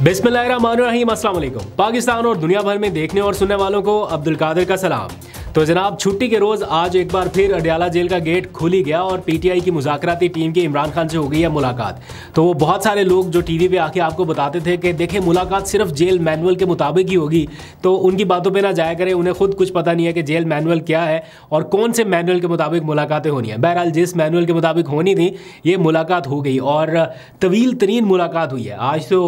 बिस्मिल्लाहिर्रहमानिर्रहीम, अस्सलाम वालेकुम। पाकिस्तान और दुनिया भर में देखने और सुनने वालों को अब्दुल कादिर का सलाम। तो जनाब, छुट्टी के रोज़ आज एक बार फिर अडयाला जेल का गेट खुल ही गया और पीटीआई की मुज़ाकराती टीम के इमरान खान से हो गई है मुलाकात। तो वो बहुत सारे लोग जो टीवी पे आके आपको बताते थे कि देखें मुलाकात सिर्फ जेल मैनुअल के मुताबिक ही होगी, तो उनकी बातों पे ना जाया करें। उन्हें खुद कुछ पता नहीं है कि जेल मैनुअल क्या है और कौन से मैनुअल के मुताबिक मुलाकातें होनी है। बहरहाल जिस मैनुअल के मुताबिक होनी थी ये मुलाकात हो गई और तवील तरीन मुलाकात हुई है। आज तो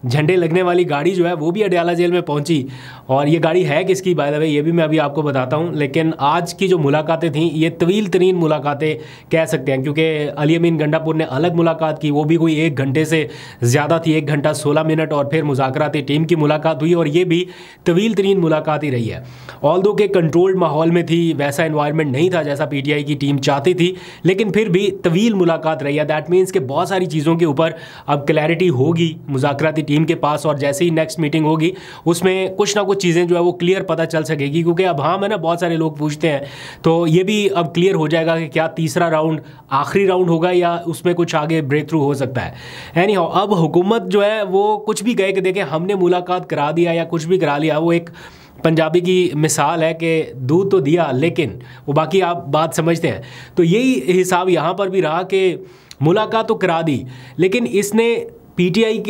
झंडे लगने वाली गाड़ी जो है वो भी अडयाला जेल में पहुंची और ये गाड़ी है किसकी, बाय द वे ये भी मैं अभी आपको बताता हूँ। लेकिन आज की जो मुलाकातें थीं ये तवील तरीन मुलाकातें कह सकते हैं, क्योंकि अली अमीन गंडापुर ने अलग मुलाकात की, वो भी कोई 1 घंटे से ज़्यादा थी, 1 घंटा 16 मिनट, और फिर मुज़ाकराती टीम की मुलाकात हुई और ये भी तवील तरीन मुलाकात ही रही है। ऑल्दो के कंट्रोल्ड माहौल में थी, वैसा इन्वायरमेंट नहीं था जैसा पीटीआई की टीम चाहती थी, लेकिन फिर भी तवील मुलाकात रही है। दैट मीन्स कि बहुत सारी चीज़ों के ऊपर अब क्लैरिटी होगी मुज़ाकराती टीम के पास, और जैसे ही नेक्स्ट मीटिंग होगी उसमें कुछ ना कुछ चीज़ें जो है वो क्लियर पता चल सकेगी। क्योंकि अब हाँ है ना, बहुत सारे लोग पूछते हैं, तो ये भी अब क्लियर हो जाएगा कि क्या तीसरा राउंड आखिरी राउंड होगा या उसमें कुछ आगे ब्रेक थ्रू हो सकता है। एनीहाउ, अब हुकूमत जो है वो कुछ भी कहे कि देखें हमने मुलाकात करा दिया या कुछ भी करा लिया, वो एक पंजाबी की मिसाल है कि दूध तो दिया लेकिन वो बाकी आप बात समझते हैं। तो यही हिसाब यहाँ पर भी रहा कि मुलाकात तो करा दी, लेकिन इसने पीटीआई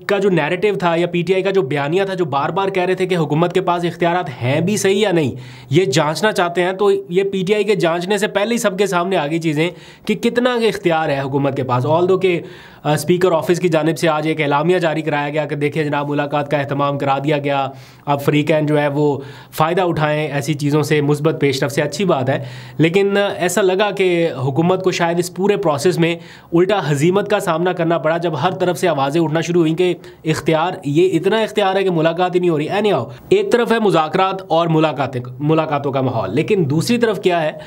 का जो नैरेटिव था या पीटीआई का जो बयानिया था, जो बार बार कह रहे थे कि हुकूमत के पास इख्तियारात हैं भी सही या नहीं, ये जांचना चाहते हैं, तो ये पीटीआई के जांचने से पहले ही सबके सामने आ गई चीज़ें कि कितना इख्तियार है हुकूमत के पास। ऑल्दो के स्पीकर ऑफिस की जानिब से आज एक एलामिया जारी कराया गया कि देखिए जनाब मुलाकात का एहतमाम करा दिया गया, अब फ़रीक़ैन जो है वो फ़ायदा उठाएँ ऐसी चीज़ों से, मुस्बत पेशरफ से, अच्छी बात है। लेकिन ऐसा लगा कि हुकूमत को शायद इस पूरे प्रोसेस में उल्टा हज़ीमत का सामना करना पड़ा जब हर तरफ से आवाज़ें उठना शुरू हुई कि इख्तियार, ये इतना इख्तियार है कि मुलाकात ही नहीं हो रही। एनीहाउ, एक तरफ है मुज़ाकरात और मुलाकातों का माहौल, लेकिन दूसरी तरफ क्या है,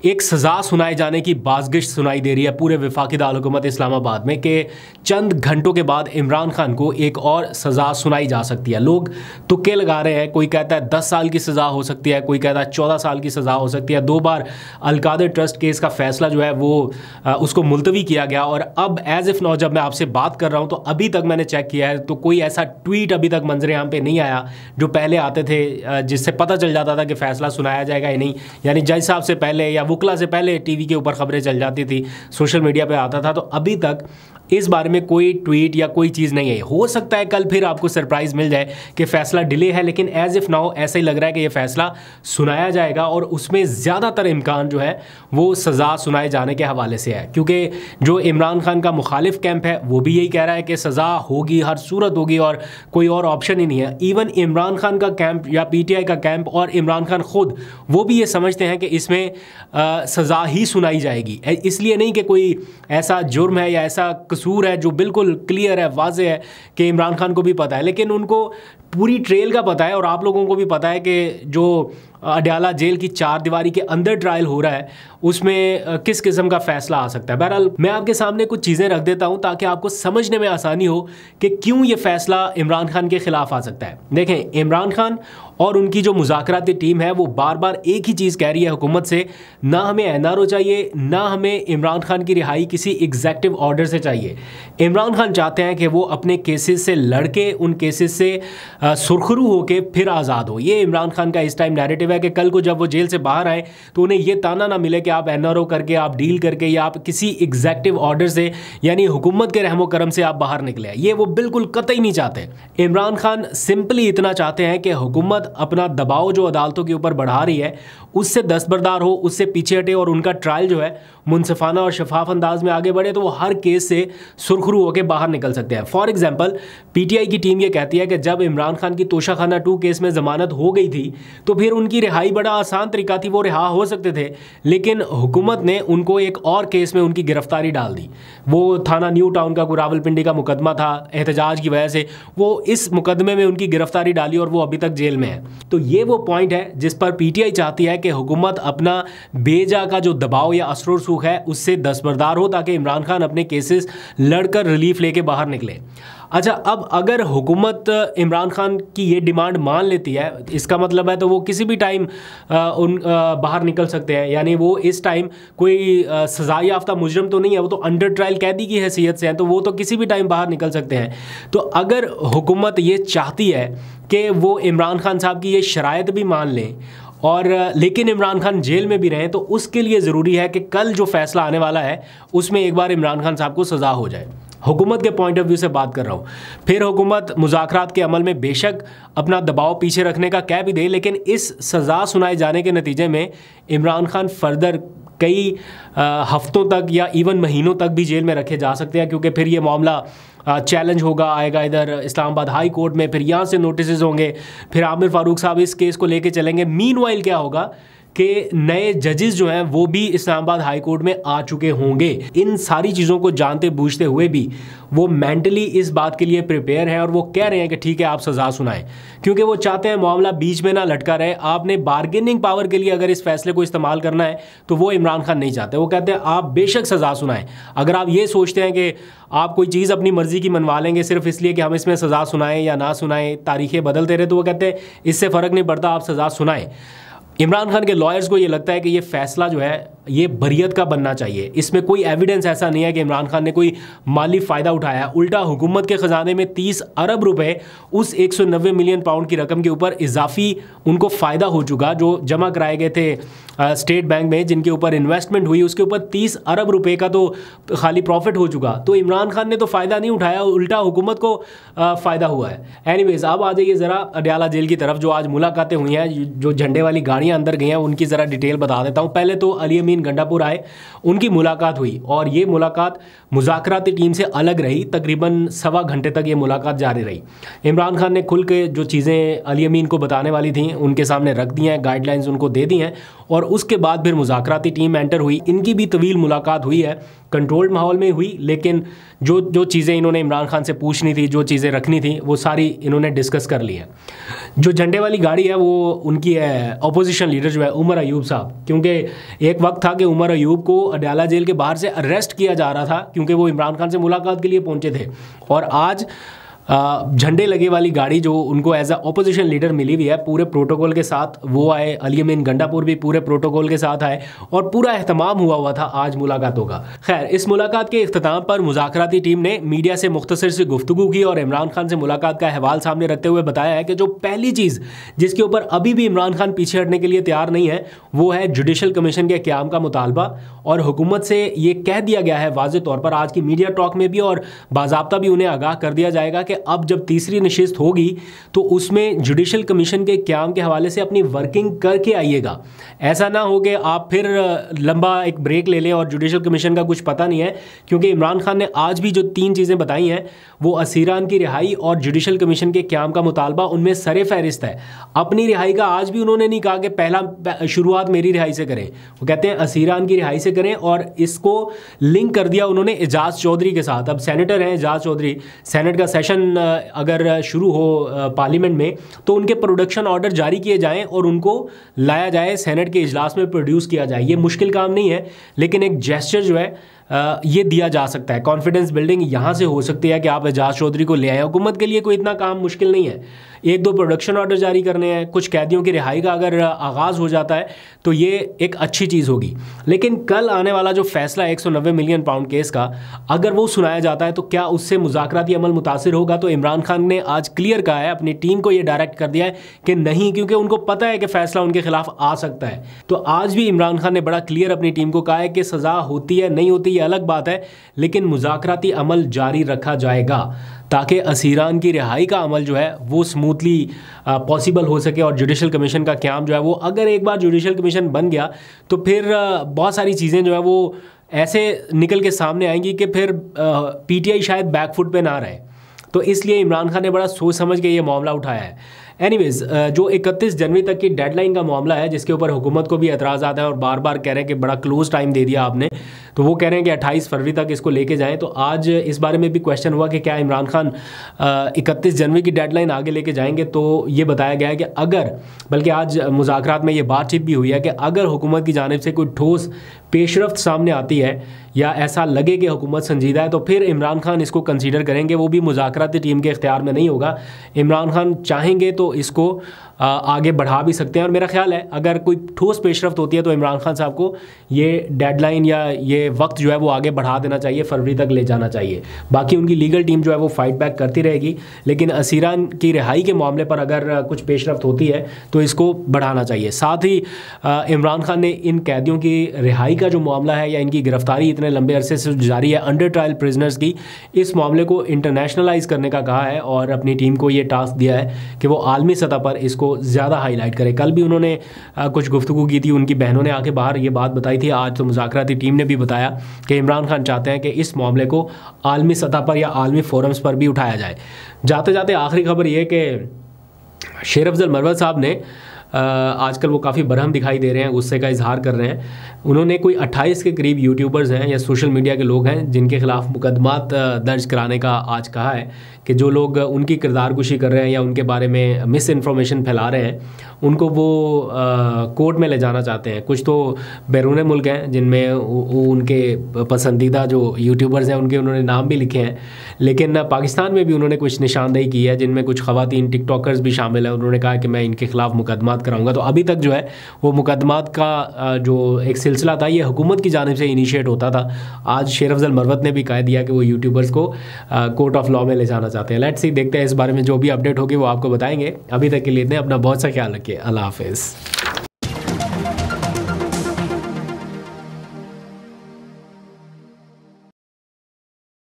एक सज़ा सुनाए जाने की बाज़गिश्त सुनाई दे रही है पूरे वफाकी दारुल-हुकूमत इस्लामाबाद में कि चंद घंटों के बाद इमरान खान को एक और सज़ा सुनाई जा सकती है। लोग तुक्के लगा रहे हैं, कोई कहता है 10 साल की सज़ा हो सकती है, कोई कहता है 14 साल की सज़ा हो सकती है। 2 बार अल-कादिर ट्रस्ट केस का फ़ैसला जो है वो उसको मुलतवी किया गया और अब एज़ इफ़ नाउ जब मैं आपसे बात कर रहा हूँ तो अभी तक मैंने चेक किया है तो कोई ऐसा ट्वीट अभी तक मंजर आम पे नहीं आया जो पहले आते थे जिससे पता चल जाता था कि फ़ैसला सुनाया जाएगा या नहीं। यानी जज साहब से पहले या वुकला से पहले टीवी के ऊपर खबरें चल जाती थी, सोशल मीडिया पे आता था, तो अभी तक इस बारे में कोई ट्वीट या कोई चीज़ नहीं है। हो सकता है कल फिर आपको सरप्राइज़ मिल जाए कि फ़ैसला डिले है, लेकिन एज़ इफ़ नाउ ऐसा ही लग रहा है कि ये फ़ैसला सुनाया जाएगा और उसमें ज़्यादातर इम्कान जो है वो सज़ा सुनाए जाने के हवाले से है। क्योंकि जो इमरान खान का मुखालिफ कैंप है वो भी यही कह रहा है कि सज़ा होगी, हर सूरत होगी और कोई और ऑप्शन ही नहीं है। इवन इमरान खान का कैंप या पीटीआई का कैंप और इमरान खान ख़ुद वो भी ये समझते हैं कि इसमें सज़ा ही सुनाई जाएगी। इसलिए नहीं कि कोई ऐसा जुर्म है या ऐसा कसूर है जो बिल्कुल क्लियर है, वाज़ेह है कि इमरान खान को भी पता है, लेकिन उनको पूरी ट्रेल का पता है और आप लोगों को भी पता है कि जो अडयाला जेल की 4 दीवारी के अंदर ट्रायल हो रहा है उसमें किस किस्म का फ़ैसला आ सकता है। बहरहाल मैं आपके सामने कुछ चीज़ें रख देता हूं ताकि आपको समझने में आसानी हो कि क्यों ये फ़ैसला इमरान खान के ख़िलाफ़ आ सकता है। देखें, इमरान खान और उनकी जो मुज़ाकराती टीम है वो बार बार एक ही चीज़ कह रही है हुकूमत से, ना हमें एनआरओ चाहिए, ना हमें इमरान खान की रिहाई किसी एग्जेक्टिव ऑर्डर से चाहिए। इमरान खान चाहते हैं कि वो अपने केसेस से लड़के, उन केसेस से सुरखरू होकर फिर आज़ाद हो। ये इमरान खान का इस टाइम नैरेटिव है कि कल को जब वो जेल से बाहर आए तो उन्हें ये ताना ना मिले कि आप एनआरओ करके, आप डील करके या आप किसी एग्जेक्टिव ऑर्डर से यानी हुकूमत के रहमो करम से आप बाहर निकले। ये वो बिल्कुल कतई नहीं चाहते। इमरान खान सिंपली इतना चाहते हैं कि हुकूमत अपना दबाव जो अदालतों के ऊपर बढ़ा रही है उससे दस्तबरदार हो, उससे पीछे हटे और उनका ट्रायल जो है मुनसिफाना और शफाफ अंदाज में आगे बढ़े तो वो हर केस से सुरखरू होकर बाहर निकल सकते हैं। फॉर एग्जाम्पल, पीटीआई की टीम ये कहती है कि जब इमरान खान की तोशाखाना 2 केस में ज़मानत हो गई थी तो फिर उनकी रिहाई बड़ा आसान तरीका थी, वो रिहा हो सकते थे, लेकिन हुकूमत ने उनको एक और केस में उनकी गिरफ्तारी डाल दी। वो थाना न्यू टाउन का रावलपिंडी का मुकदमा था, एहतजाज की वजह से वो इस मुकदमे में उनकी गिरफ्तारी डाली और वो अभी तक जेल में है। तो ये वो पॉइंट है जिस पर पीटीआई चाहती है कि हुकूमत अपना बेजा का जो दबाव या असर रसूख है उससे दस्तबरदार हो ताकि इमरान खान अपने केसेस लड़कर रिलीफ लेके बाहर निकले। अच्छा, अब अगर हुकूमत इमरान खान की ये डिमांड मान लेती है, इसका मतलब है तो वो किसी भी टाइम बाहर निकल सकते हैं। यानी वो इस टाइम कोई सजा याफ्ता मुजरम तो नहीं है, वो तो अंडर ट्रायल कैदी की हैसियत से हैं, तो वो तो किसी भी टाइम बाहर निकल सकते हैं। तो अगर हुकूमत ये चाहती है कि वो इमरान खान साहब की ये शराइत भी मान लें और लेकिन इमरान खान जेल में भी रहें, तो उसके लिए ज़रूरी है कि कल जो फैसला आने वाला है उसमें एक बार इमरान खान साहब को सज़ा हो जाए। हुकूमत के पॉइंट ऑफ व्यू से बात कर रहा हूँ। फिर हुकूमत मुज़ाकरात के अमल में बेशक अपना दबाव पीछे रखने का कह भी दे, लेकिन इस सज़ा सुनाए जाने के नतीजे में इमरान खान फर्दर कई हफ्तों तक या इवन महीनों तक भी जेल में रखे जा सकते हैं, क्योंकि फिर ये मामला चैलेंज होगा, आएगा इधर इस्लामाबाद हाई कोर्ट में, फिर यहाँ से नोटिस होंगे, फिर आमिर फारूक साहब इस केस को लेके चलेंगे। मीनवाइल क्या होगा कि नए जजेस जो हैं वो भी इस्लामाबाद हाई कोर्ट में आ चुके होंगे। इन सारी चीज़ों को जानते बूझते हुए भी वो मेंटली इस बात के लिए प्रिपेयर हैं और वो कह रहे हैं कि ठीक है आप सज़ा सुनाएं, क्योंकि वो चाहते हैं मामला बीच में ना लटका रहे। आपने बार्गेनिंग पावर के लिए अगर इस फैसले को इस्तेमाल करना है तो वो इमरान खान नहीं चाहते। वो कहते हैं आप बेशक सज़ा सुनाएं। अगर आप ये सोचते हैं कि आप कोई चीज़ अपनी मर्ज़ी की मनवा लेंगे सिर्फ इसलिए कि हम इसमें सज़ा सुनाएं या ना सुनाएं, तारीखें बदलते रहे, तो वो कहते हैं इससे फ़र्क नहीं पड़ता, आप सज़ा सुनाएं। इमरान खान के लॉयर्स को ये लगता है कि ये फैसला जो है ये बरियत का बनना चाहिए। इसमें कोई एविडेंस ऐसा नहीं है कि इमरान खान ने कोई माली फ़ायदा उठाया है। उल्टा हुकूमत के ख़जाने में 30 अरब रुपए उस 190 मिलियन पाउंड की रकम के ऊपर इजाफी उनको फ़ायदा हो चुका, जो जमा कराए गए थे स्टेट बैंक में, जिनके ऊपर इन्वेस्टमेंट हुई, उसके ऊपर 30 अरब रुपए का तो खाली प्रॉफिट हो चुका। तो इमरान खान ने तो फ़ायदा नहीं उठाया, उल्टा हुकूमत को फ़ायदा हुआ है। एनीवेज़, अब आ जाइए ज़रा अडयाला जेल की तरफ। जो आज मुलाकातें हुई हैं, जो झंडे वाली गाड़ियाँ अंदर गई हैं, उनकी ज़रा डिटेल बता देता हूँ। पहले तो अली अमीन गंडापुर आए, उनकी मुलाकात हुई और ये मुलाकात मुज़ाकराती टीम से अलग रही। तकरीबन 1.25 घंटे तक ये मुलाकात जारी रही। इमरान खान ने खुल के जो चीज़ें अली अमीन को बताने वाली थी उनके सामने रख दी हैं, गाइडलाइंस उनको दे दी हैं और उसके बाद फिर मुज़ाकराती टीम एंटर हुई। इनकी भी तवील मुलाकात हुई है, कंट्रोल्ड माहौल में हुई, लेकिन जो चीज़ें इन्होंने इमरान खान से पूछनी थी, जो चीज़ें रखनी थी, वो सारी इन्होंने डिस्कस कर ली हैं। जो झंडे वाली गाड़ी है वो उनकी है अपोजिशन लीडर जो है उमर अयूब साहब, क्योंकि एक वक्त था कि उमर अयूब को अडयाला जेल के बाहर से अरेस्ट किया जा रहा था क्योंकि वो इमरान खान से मुलाकात के लिए पहुंचे थे। और आज झंडे लगे वाली गाड़ी जो उनको एज अ ऑपोजिशन लीडर मिली हुई है पूरे प्रोटोकॉल के साथ, वो आए। अली अमीन गंडापुर भी पूरे प्रोटोकॉल के साथ आए और पूरा एहतमाम हुआ था आज मुलाकातों का। खैर, इस मुलाकात के इख्तिताम पर मुज़ाकराती टीम ने मीडिया से मुख्तसर सी गुफ्तगू की और इमरान खान से मुलाकात का अहवाल सामने रखते हुए बताया है कि जो पहली चीज़ जिसके ऊपर अभी भी इमरान खान पीछे हटने के लिए तैयार नहीं है वो है जुडिशल कमीशन के क़याम का मुतालबा। और हुकूमत से ये कह दिया गया है वाज़ेह तौर पर आज की मीडिया टॉक में भी, और बाज़ाब्ता भी उन्हें आगाह कर दिया जाएगा कि अब जब तीसरी नशिस्त होगी तो उसमें जुडिशल कमीशन के क़याम के हवाले से अपनी वर्किंग करके आइएगा। ऐसा ना हो कि आप फिर लंबा एक ब्रेक ले लें और जुडिशल कमीशन का कुछ पता नहीं है, क्योंकि इमरान खान ने आज भी जो 3 चीज़ें बताई हैं वो असीरान की रिहाई और जुडिशल कमीशन के क़याम का मुतालबा उनमें सरे फहरिस्त है। अपनी रिहाई का आज भी उन्होंने नहीं कहा कि पहला शुरुआत मेरी रिहाई से करें, वो कहते हैं असीरान की रिहाई से करें। और इसको लिंक कर दिया उन्होंने एजाज चौधरी के साथ। अब सेनेटर हैं एजाज चौधरी, सेनेट का सेशन अगर शुरू हो पार्लियामेंट में तो उनके प्रोडक्शन ऑर्डर जारी किए जाएं और उनको लाया जाए, सेनेट के इजलास में प्रोड्यूस किया जाए। ये मुश्किल काम नहीं है, लेकिन एक जेस्चर जो है ये दिया जा सकता है। कॉन्फिडेंस बिल्डिंग यहाँ से हो सकती है कि आप एजाज चौधरी को ले आए। हुकूमत के लिए कोई इतना काम मुश्किल नहीं है, 1-2 प्रोडक्शन ऑर्डर जारी करने हैं, कुछ कैदियों की रिहाई का अगर आगाज़ हो जाता है तो ये एक अच्छी चीज़ होगी। लेकिन कल आने वाला जो फैसला 190 मिलियन पाउंड केस का, अगर वो सुनाया जाता है तो क्या उससे मुज़ाकराती अमल मुतासिर होगा? तो इमरान खान ने आज क्लियर कहा है, अपनी टीम को ये डायरेक्ट कर दिया है कि नहीं, क्योंकि उनको पता है कि फ़ैसला उनके खिलाफ आ सकता है। तो आज भी इमरान खान ने बड़ा क्लियर अपनी टीम को कहा है कि सज़ा होती है नहीं होती ये अलग बात है, लेकिन मुज़ाकराती अमल जारी रखा जाएगा ताकि असीरान की रिहाई का अमल जो है वो स्मूथली पॉसिबल हो सके। और जुडिशल कमीशन का क़याम जो है वो, अगर एक बार जुडिशल कमीशन बन गया तो फिर बहुत सारी चीज़ें जो है वो ऐसे निकल के सामने आएंगी कि फिर पीटीआई शायद बैकफुट पे ना रहे। तो इसलिए इमरान खान ने बड़ा सोच समझ के ये मामला उठाया है। एनीवेज जो 31 जनवरी तक की डेडलाइन का मामला है, जिसके ऊपर हुकूमत को भी एतराज़ आता है और बार बार कह रहे हैं कि बड़ा क्लोज टाइम दे दिया आपने, तो वो कह रहे हैं कि 28 फरवरी तक इसको लेके जाएं। तो आज इस बारे में भी क्वेश्चन हुआ कि क्या इमरान खान 31 जनवरी की डेडलाइन आगे लेके जाएंगे। तो ये बताया गया है कि अगर, बल्कि आज मुज़ाकरात में ये बातचीत भी हुई है कि अगर हुकूमत की जानिब से कोई ठोस पेशरफ्त सामने आती है या ऐसा लगे कि हुकूमत संजीदा है, तो फिर इमरान खान इसको कंसीडर करेंगे। वो भी मुज़ाकराती टीम के इख्तियार में नहीं होगा। इमरान खान चाहेंगे तो इसको आगे बढ़ा भी सकते हैं। और मेरा ख्याल है अगर कोई ठोस पेशरफ्त होती है तो इमरान खान साहब को ये डेडलाइन या ये वक्त जो है वो आगे बढ़ा देना चाहिए, फरवरी तक ले जाना चाहिए। बाकी उनकी लीगल टीम जो है वो फाइट बैक करती रहेगी, लेकिन असीरान की रिहाई के मामले पर अगर कुछ पेशरफ्त होती है तो इसको बढ़ाना चाहिए। साथ ही इमरान खान ने इन कैदियों की रिहाई का जो मामला है या इनकी गिरफ्तारी इतने लंबे अरसे से जारी है अंडर ट्रायल प्रिजनर्स की, इस मामले को इंटरनेशनलाइज करने का कहा है और अपनी टीम को ये टास्क दिया है कि वो आलमी सतह पर इसको ज़्यादा हाईलाइट करे। कल भी उन्होंने कुछ गुफ्तगू की थी, उनकी बहनों ने आके बाहर ये बात बताई थी। आज तो मुज़ाकराती टीम ने भी बताया कि इमरान खान चाहते हैं कि इस मामले को आलमी सतह पर या आलमी फोरम्स पर भी उठाया जाए। जाते जाते आखिरी खबर ये कि शेर अफजल मरवत साहब ने आजकल वो काफ़ी बरहम दिखाई दे रहे हैं, गुस्से का इजहार कर रहे हैं। उन्होंने कोई 28 के करीब यूट्यूबर्स हैं या सोशल मीडिया के लोग हैं जिनके खिलाफ मुकदमात दर्ज कराने का आज कहा है कि जो लोग उनकी किरदारकुशी कर रहे हैं या उनके बारे में मिस इन्फॉर्मेशन फैला रहे हैं, उनको वो कोर्ट में ले जाना चाहते हैं। कुछ तो बैरून मुल्क हैं जिनमें उनके पसंदीदा जो यूट्यूबर्स हैं उनके उन्होंने नाम भी लिखे हैं, लेकिन पाकिस्तान में भी उन्होंने कुछ निशानदेही की है जिनमें कुछ ख़वातीन टिकटॉकर्स भी शामिल हैं। उन्होंने कहा कि मैं इनके खिलाफ मुकदमात कराऊंगा। तो अभी तक जो है वो मुकदमात का जो एक सिलसिला था ये हुकूमत की जानिब से इनिशिएट होता था। आज शेर अफजल मरवत ने भी कह दिया कि वो यूट्यूबर्स को कोर्ट ऑफ लॉ में ले जाना चाहते हैं। लेट्स सी, देखते हैं इस बारे में जो भी अपडेट होगी वो आपको बताएंगे। अभी तक के लिए इतने, अपना बहुत सा ख्याल रखिए। अल्लाह हाफिज़।